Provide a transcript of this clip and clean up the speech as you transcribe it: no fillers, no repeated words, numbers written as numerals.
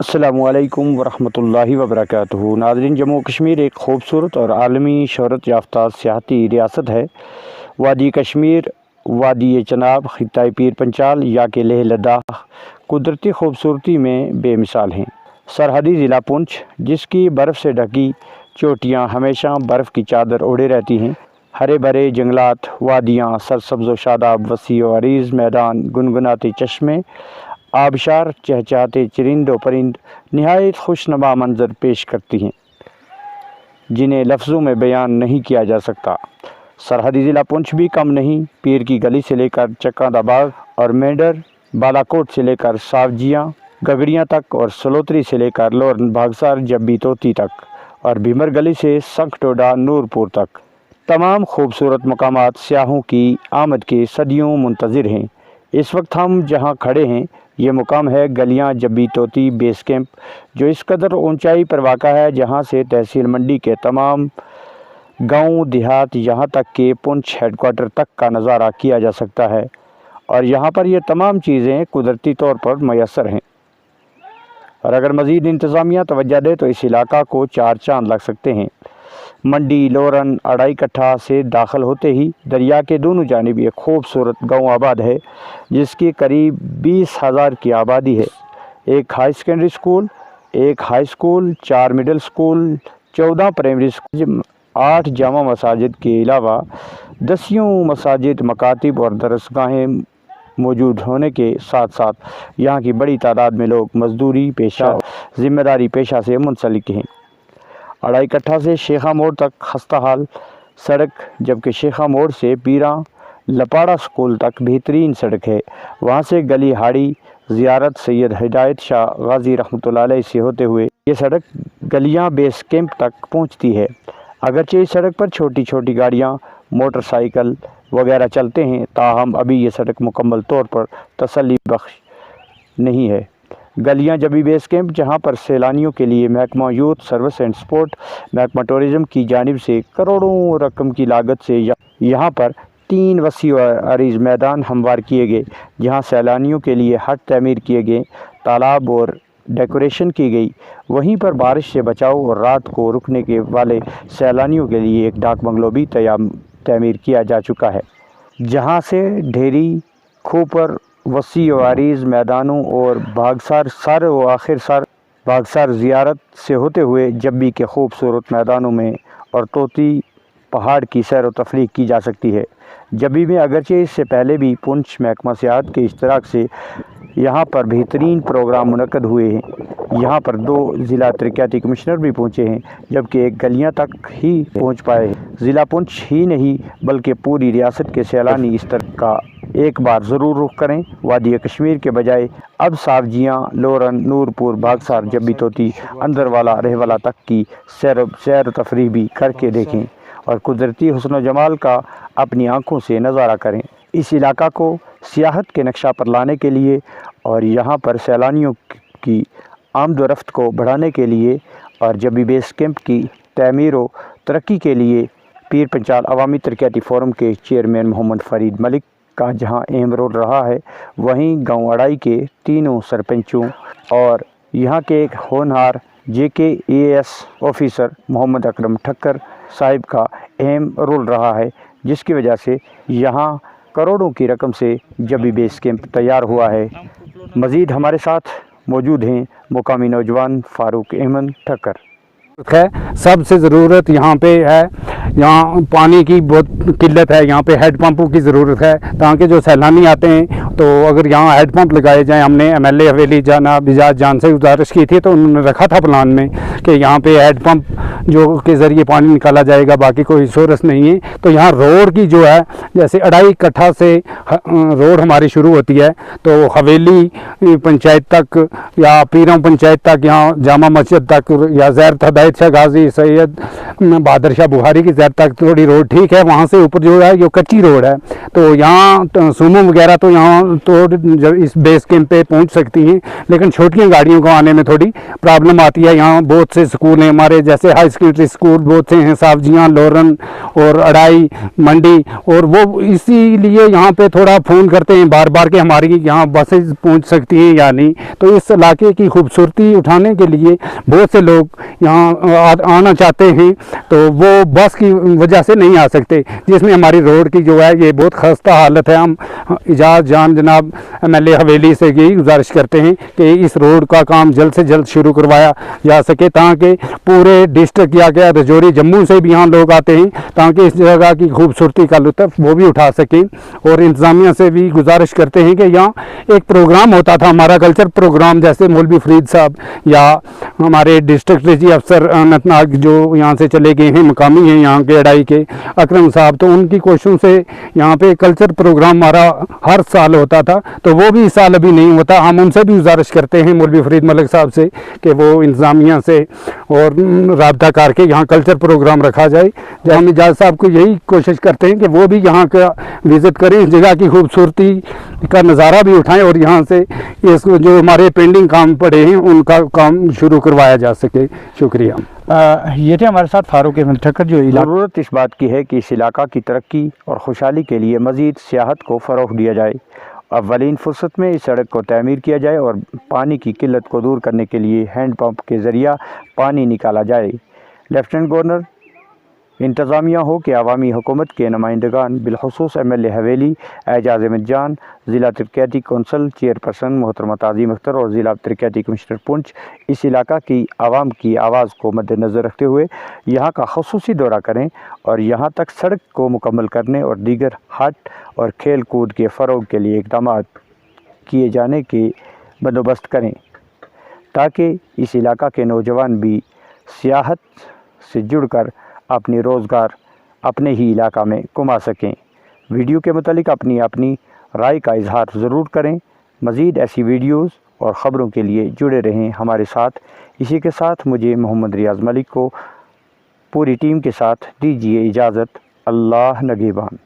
अस्सलामुअलैकुम वरहमतुल्लाहि वबरकातुहू। नाज़रीन, जम्मू कश्मीर एक खूबसूरत और आलमी शोहरत याफ्ता सियाहती रियासत है। वादी कश्मीर, वादी चनाब, खित्ता पीर पंचाल या के लेह लद्दाख कुदरती खूबसूरती में बेमिसाल हैं। सरहदी ज़िला पुंछ, जिसकी बर्फ़ से ढकी चोटियाँ हमेशा बर्फ़ की चादर ओढ़े रहती हैं। हरे भरे जंगलात, वादियाँ, सरसब्ज़ व शादाब, वसी व अरीज़ मैदान, गुनगुनाते चश्मे, आबशार, चहचहाते चरिंद व परिंद निहायत खुशनुमा मंजर पेश करती हैं, जिन्हें लफ्ज़ों में बयान नहीं किया जा सकता। सरहदी ज़िला पुंछ भी कम नहीं। पीर की गली से लेकर चक्कादा बाग और मेंढर, बालाकोट से लेकर सावजियाँ गगड़ियाँ तक, और सलोत्री से लेकर लोरन भागसार जब्बी तोती तक, और भीमर गली से संखटोडा नूरपुर तक तमाम खूबसूरत मकामात सियाहों की आमद के सदियों मुंतज़िर हैं। इस वक्त हम जहाँ खड़े हैं, ये मुकाम है गलियाँ जब्बी तोती बेस कैंप, जो इस कदर ऊंचाई पर वाक़ा है, जहाँ से तहसील मंडी के तमाम गांव देहात यहाँ तक के पुंछ हेडक्वार्टर तक का नज़ारा किया जा सकता है। और यहाँ पर ये तमाम चीज़ें कुदरती तौर पर मैसर हैं। और अगर मज़ीद इंतज़ामिया तवज्जो दे तो इस इलाका को चार चांद लग सकते हैं। मंडी लोरन अढ़ाई कट्ठा से दाखिल होते ही दरिया के दोनों जानिब एक खूबसूरत गांव आबाद है, जिसकी करीब 20,000 की आबादी है। एक हाई सेकेंडरी स्कूल, एक high school, 4 middle school, 14 primary school, 8 जामा मसाजिद के अलावा 10 मसाजिद, मकातिब और दरसगाहें मौजूद होने के साथ साथ यहाँ की बड़ी तादाद में लोग मजदूरी पेशा, ज़िम्मेदारी पेशा से मुंसलिक हैं। अढ़ाई कट्ठा से शेखा मोड़ तक खस्ता हाल सड़क, जबकि शेखा मोड़ से पीरा लपाड़ा स्कूल तक बेहतरीन सड़क है। वहाँ से गली हाड़ी ज़ियारत सैयद हिदायत शाह गाजी रहमतुल्लाह अलैह से होते हुए ये सड़क गलियाँ बेस कैंप तक पहुँचती है। अगरचे इस सड़क पर छोटी छोटी गाड़ियाँ, मोटरसाइकिल वगैरह चलते हैं, ताहम अभी ये सड़क मुकम्मल तौर पर तसल्ली बख्श नहीं है। गलियाँ जबी बेस कैंप, जहाँ पर सैलानियों के लिए महकमा यूथ सर्विस एंड स्पोर्ट, महकमा टूरिज़म की जानिब से करोड़ों रकम की लागत से यहाँ पर 3 वसी और अरीज़ मैदान हमवार किए गए, जहाँ सैलानियों के लिए हट तामीर किए गए, तालाब और डेकोरेशन की गई। वहीं पर बारिश से बचाव और रात को रुकने के वाले सैलानियों के लिए एक डाक बंगलो भी तामीर किया जा चुका है, जहाँ से ढेरी, खूपर, वसी व अरीज़ मैदानों और भागसार सर व आखिर सर भागसार ज़ियारत से होते हुए जब्बी के खूबसूरत मैदानों में और तोती पहाड़ की सैर व तफरीह की जा सकती है। जब्बी में अगरचे इससे पहले भी पुंछ महकमा सियाहत के इश्तराक से यहाँ पर बेहतरीन प्रोग्राम मुनक्कद हुए हैं। यहाँ पर 2 ज़िला तरक्याती कमिश्नर भी पहुँचे हैं, जबकि एक गलियाँ तक ही पहुँच पाए हैं। ज़िला पुंछ ही नहीं बल्कि पूरी रियासत के सैलानी इस तरह का एक बार ज़रूर रुख करें। वादी कश्मीर के बजाय अब सावजियाँ, लोरन, नूरपुर, भागसार, जब्बी तोती, अंदरवाला, रहवाला तक की सैर तफरीह भी करके देखें और कुदरती हुस्न व जमाल का अपनी आँखों से नज़ारा करें। इस इलाका को सियाहत के नक्शा पर लाने के लिए और यहाँ पर सैलानियों की आमद व रफ्त को बढ़ाने के लिए और जब्बी बेस कैंप की तमीर व तरक्की के लिए पीर पंचाल अवामी तरक्याती फोरम के चेयरमैन मोहम्मद फरीद मलिक का जहाँ अहम रोल रहा है, वहीं गाँव अढ़ाई के तीनों सरपंचों और यहाँ के एक होनहार JKAS ऑफिसर मोहम्मद अकरम ठक्कर साहिब का अहम रोल रहा है, जिसकी वजह से यहाँ करोड़ों की रकम से जब्बी बेस कैंप तैयार हुआ है। मज़ीद हमारे साथ मौजूद हैं मुकामी नौजवान फ़ारूक अहमद ठक्कर। है सबसे ज़रूरत यहाँ पे है, यहाँ पानी की बहुत किल्लत है, यहाँ पे हेड पंपों की ज़रूरत है, ताकि जो सैलानी आते हैं तो अगर यहाँ हेड पंप लगाए जाएँ। हमने MLA हवेली जाना बिजाज जान से गुजारिश की थी, तो उन्होंने रखा था प्लान में कि यहाँ पे हेड पंप जो के ज़रिए पानी निकाला जाएगा, बाकी कोई सोर्स नहीं है। तो यहाँ रोड की जो है, जैसे अढ़ाई कट्ठा से रोड हमारी शुरू होती है, तो हवेली पंचायत तक या पीरों पंचायत तक, यहाँ जामा मस्जिद तक या ज़ैरत हिदायत शाह गाजी सैयद बहादुर शाह बुखारी की ज़ैरत तक थोड़ी रोड ठीक है। वहाँ से ऊपर जो है ये कच्ची रोड है, तो यहाँ सुमो वगैरह तो यहाँ तोड़ जब इस बेस कैंप पे पहुंच सकती हैं, लेकिन छोटियों गाड़ियों को आने में थोड़ी प्रॉब्लम आती है। यहाँ बहुत से स्कूल हैं हमारे, जैसे हाई सेकेंडरी स्कूल बहुत से हैं, सावजियाँ, लोरन और अड़ाई, मंडी, और वो इसीलिए यहाँ पे थोड़ा फ़ोन करते हैं बार बार कि हमारी यहाँ बसें पहुँच सकती हैं या नहीं। तो इस इलाके की खूबसूरती उठाने के लिए बहुत से लोग यहाँ आना चाहते हैं, तो वो बस की वजह से नहीं आ सकते, जिसमें हमारी रोड की जो है ये बहुत खस्ता हालत है। हम इजाज़ जान जनाब MLA हवेली से यही गुजारिश करते हैं कि इस रोड का काम जल्द से जल्द शुरू करवाया जा सके, ताकि पूरे डिस्ट्रिक्ट या क्या रजौरी जम्मू से भी यहाँ लोग आते हैं, ताकि इस जगह की खूबसूरती का लुत्फ़ वो भी उठा सकें। और इंतज़ामिया से भी गुजारिश करते हैं कि यहाँ एक प्रोग्राम होता था हमारा कल्चर प्रोग्राम, जैसे मौलवी फरीद साहब या हमारे डिस्ट्रिक्ट रेजी अफसर अनंतनाग जो यहाँ से चले गए हैं, मकामी हैं यहाँ के अड़ाई के अकरम साहब, तो उनकी कोशिशों से यहाँ पे कल्चर प्रोग्राम हमारा हर साल होता था, तो वो भी इस साल अभी नहीं होता। हम उनसे भी गुजारिश करते हैं मौलवी फरीद मलिक साहब से कि वो इंतज़ामिया से और राब्ता करके यहाँ कल्चर प्रोग्राम रखा जाए। जब हम इजाज़ साहब को यही कोशिश करते हैं कि वो भी यहाँ का विज़िट करें, इस जगह की खूबसूरती का नज़ारा भी उठाएं और यहाँ से इस जो हमारे पेंडिंग काम पड़े हैं उनका काम शुरू करवाया जा सके। शुक्रिया। ये थे हमारे साथ फारूक अहमद ठक्कर। जो ज़रूरत इस बात की है कि इस इलाका की तरक्की और खुशहाली के लिए मज़ीद सियाहत को फ़रोग़ दिया जाए। अव्वलीन फुर्सत में इस सड़क को तमीर किया जाए और पानी की किल्लत को दूर करने के लिए हैंड पंप के ज़रिया पानी निकाला जाए। लेफ्टिनेंट गवर्नर इंतज़ामिया हो कि अवामी हुकूमत के नुमाइंदगान बिलखुसूस MLA हवेली एजाज़ अहमद जान, ज़िला तरक्याती कौंसल चेयरपर्सन मोहतरमा ताज़ीम अख्तर और ज़िला तरक्याती कमिश्नर पुंछ इस इलाका की आवाम की आवाज़ को मद्देनज़र रखते हुए यहाँ का ख़ुसूसी दौरा करें और यहाँ तक सड़क को मुकम्मल करने और दीगर हट और खेल कूद के फ़रोग़ के लिए इक़दाम किए जाने के बंदोबस्त करें, ताकि इस इलाका के नौजवान भी सियाहत से जुड़कर अपनी रोज़गार अपने ही इलाका में कमा सकें। वीडियो के मुतालिक अपनी राय का इजहार ज़रूर करें। मज़ीद ऐसी वीडियोज़ और ख़बरों के लिए जुड़े रहें हमारे साथ। इसी के साथ मुझे मोहम्मद रियाज़ मलिक को पूरी टीम के साथ दीजिए इजाज़त। अल्लाह नगेबान।